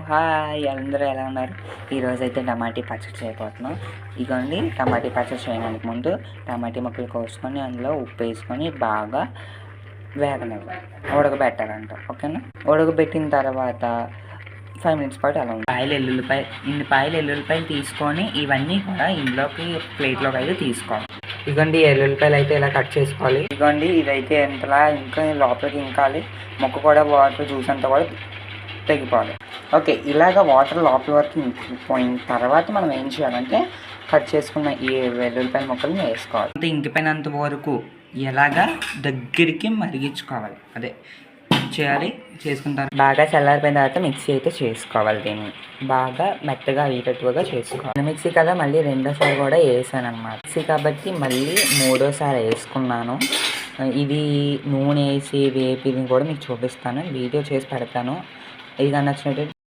Hi అందరూ ఎలా ఉన్నారు? ఈరోజైతే టమాటీ పచ్చడి చేయబోతున్నాం. ఇదిగోండి టమాటీ పచ్చడి చేయడానికి ముందు టమాటీ ముక్కలు కోసుకొని అందులో ఉప్పు వేసుకొని బాగా ఉడకబెట్టాలంట. ఓకేనా? ఉడకబెట్టిన తర్వాత 5 మినిట్స్ పాటు అలా ఉంది. ఇన్ని ఎల్లుల్లిపాయలు తీసుకొని ఇవన్నీ కూడా ఇందులోకి ప్లేట్లోకి అయితే తీసుకోవాలి. ఇదిగోండి ఎల్లుల్లిపాయలు అయితే ఇలా కట్ చేసుకోవాలి. ఇదిగోండి ఇదైతే ఎంతలా ఇంకా లోపలికి ఇంకాలి ముక్క కూడా వాటర్ జ్యూస్ అంతా కూడా తెగిపోవాలి. ఓకే, ఇలాగ వాటర్ లోపల వరకు పోయిన తర్వాత మనం ఏం చేయాలంటే కట్ చేసుకున్న ఈ వెల్లుల్లిపాయ ముక్కలను వేసుకోవాలి. అంత ఇంకిపోయినంత వరకు ఎలాగా దగ్గరికి మరిగించుకోవాలి. అదే చేయాలి. చేసుకుంటారు బాగా చల్లారిపోయిన తర్వాత మిక్సీ అయితే చేసుకోవాలి. దీన్ని బాగా మెత్తగా అయ్యేటట్టుగా చేసుకోవాలి. మిక్సీ కదా మళ్ళీ రెండోసారి కూడా వేసాను అనమాట. మిక్సీ కాబట్టి మళ్ళీ మూడోసారి వేసుకున్నాను. ఇది నూనె వేసి వేపిని కూడా మీకు చూపిస్తాను, వీడియో చేసి పెడతాను. ఇది నచ్చినట్టు